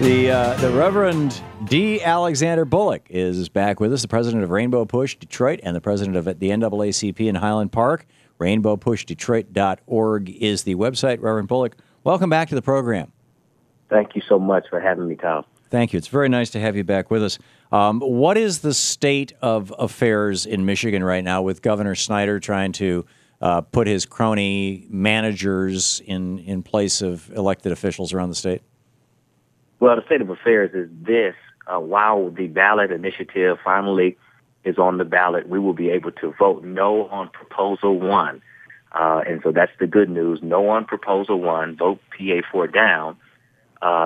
The Reverend D. Alexander Bullock is back with us, the president of Rainbow Push Detroit and the president of the NAACP in Highland Park. RainbowPushDetroit.org is the website. Reverend Bullock, welcome back to the program. Thank you so much for having me, Tom. Thank you. It's very nice to have you back with us. What is the state of affairs in Michigan right now with Governor Snyder trying to put his crony managers in place of elected officials around the state? Well, the state of affairs is this. While the ballot initiative finally is on the ballot, we will be able to vote no on Proposal 1. And so that's the good news. No on Proposal 1, vote PA4 down.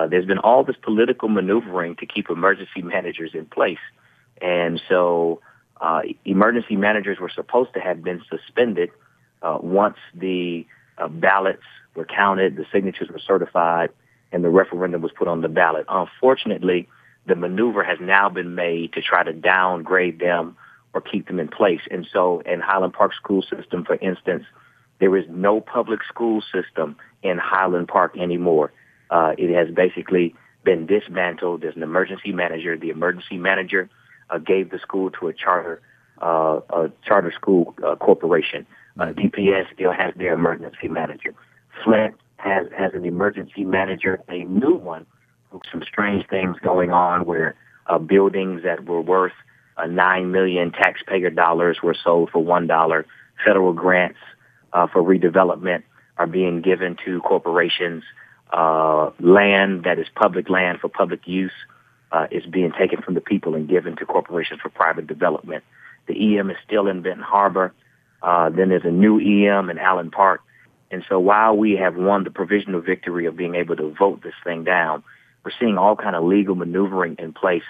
There's been all this political maneuvering to keep emergency managers in place. And so emergency managers were supposed to have been suspended once the ballots were counted, the signatures were certified, and the referendum was put on the ballot. Unfortunately, the maneuver has now been made to try to downgrade them or keep them in place. And so in Highland Park school system, for instance, there is no public school system in Highland Park anymore. It has basically been dismantled. There's an emergency manager. The emergency manager gave the school to a charter school corporation. DPS still has their emergency manager. Flint has an emergency manager, a new one. Some strange things going on where buildings that were worth $9 million taxpayer dollars were sold for $1. Federal grants for redevelopment are being given to corporations. Land that is public land for public use is being taken from the people and given to corporations for private development. The EM is still in Benton Harbor. Then there's a new EM in Allen Park. And so while we have won the provisional victory of being able to vote this thing down, we're seeing all kind of legal maneuvering in place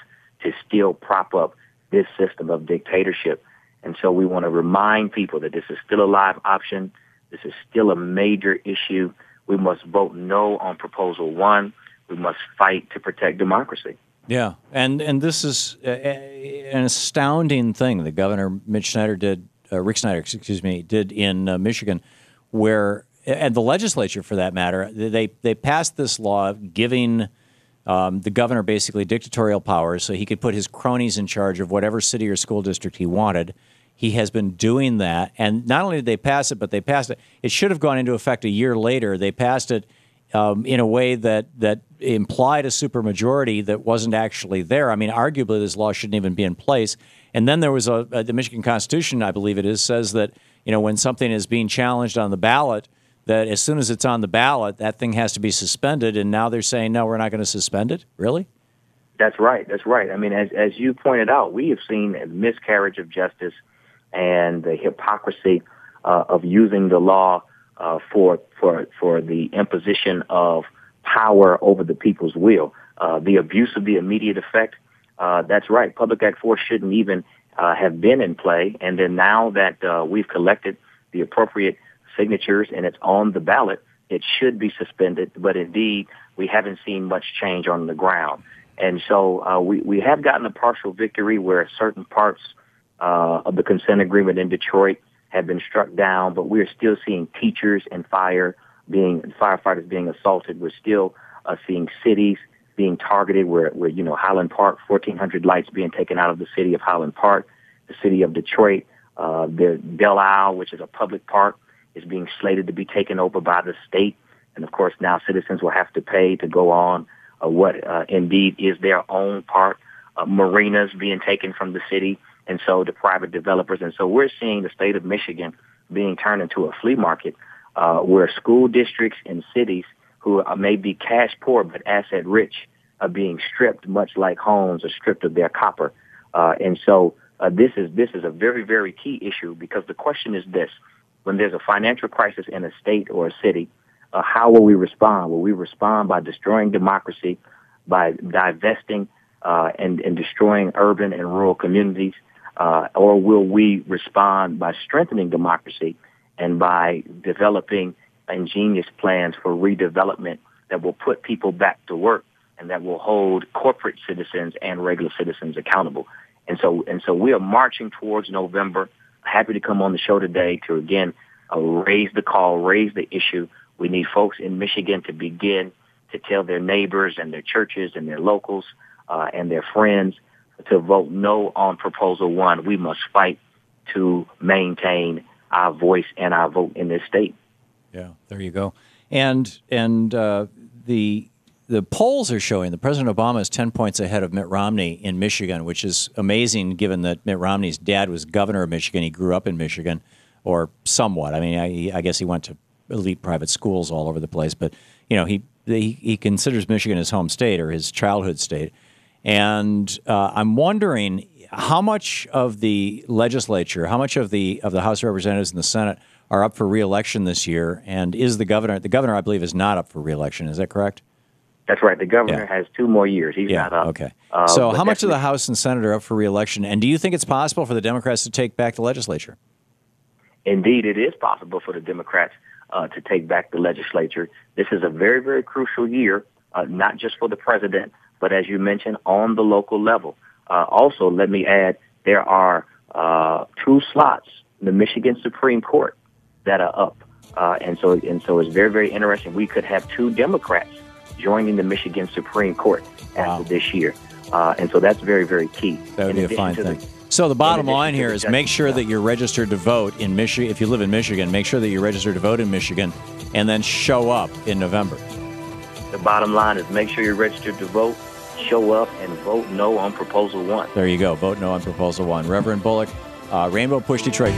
to still prop up this system of dictatorship. And so we want to remind people that this is still a live option. This is still a major issue. We must vote no on Proposal 1. We must fight to protect democracy. Yeah, and this is an astounding thing that Governor Rick Snyder did in Michigan, where, and the legislature for that matter, they passed this law giving the governor basically dictatorial powers so he could put his cronies in charge of whatever city or school district he wanted. He has been doing that, and not only did they pass it, but they passed it. It should have gone into effect a year later. They passed it in a way that implied a supermajority that wasn't actually there. I mean, arguably, this law shouldn't even be in place. And then there was the Michigan Constitution, I believe it is, says that when something is being challenged on the ballot, that as soon as it's on the ballot, that thing has to be suspended. And now they're saying, no, we're not going to suspend it. Really? That's right. That's right. I mean, as you pointed out, we have seen a miscarriage of justice and the hypocrisy of using the law for the imposition of power over the people's will. The abuse of the immediate effect, that's right. Public Act 4 shouldn't even have been in play. And then now that we've collected the appropriate signatures and it's on the ballot, it should be suspended. But indeed, we haven't seen much change on the ground. And so we have gotten a partial victory where certain parts of the consent agreement in Detroit have been struck down, but we're still seeing teachers and firefighters being assaulted. We're still seeing cities being targeted where Highland Park, 1,400 lights being taken out of the city of Highland Park, the city of Detroit, the Belle Isle, which is a public park, is being slated to be taken over by the state. And of course, now citizens will have to pay to go on what indeed is their own park. Marinas being taken from the city and sold to private developers. And so we're seeing the state of Michigan being turned into a flea market where school districts and cities who may be cash poor but asset rich are being stripped, much like homes are stripped of their copper. And so this is a very, very key issue, because the question is this: when there's a financial crisis in a state or a city, how will we respond? Will we respond by destroying democracy, by divesting and destroying urban and rural communities? Or will we respond by strengthening democracy and by developing ingenious plans for redevelopment that will put people back to work and that will hold corporate citizens and regular citizens accountable? And so we are marching towards November. Happy to come on the show today to, again, raise the call, raise the issue. We need folks in Michigan to begin to tell their neighbors and their churches and their locals and their friends to vote no on Proposal 1. We must fight to maintain our voice and our vote in this state. Yeah, there you go. And the polls are showing that President Obama is 10 points ahead of Mitt Romney in Michigan, which is amazing given that Mitt Romney's dad was governor of Michigan. He grew up in Michigan, or somewhat. I mean, I guess he went to elite private schools all over the place, but he considers Michigan his home state or his childhood state. And I'm wondering how much of the legislature, how much of the House of Representatives and the Senate are up for re-election this year, and is the governor? The governor, I believe, is not up for re-election. Is that correct? That's right. The governor has 2 more years. He's not up. Okay. So how much of the House and Senate are up for re-election? And do you think it's possible for the Democrats to take back the legislature? Indeed, it is possible for the Democrats to take back the legislature. This is a very, very crucial year, not just for the president, but as you mentioned, on the local level. Also, let me add, there are 2 slots in the Michigan Supreme Court that are up. And so it's very, very interesting. We could have 2 Democrats joining the Michigan Supreme Court after this year. And so that's very, very key. That would be a fine thing. So the bottom line here is make sure that you're registered to vote in Michigan. If you live in Michigan, make sure that you're registered to vote in Michigan and then show up in November. The bottom line is make sure you're registered to vote, show up, and vote no on Proposal 1. There you go. Vote no on Proposal 1. Reverend Bullock, Rainbow Push Detroit.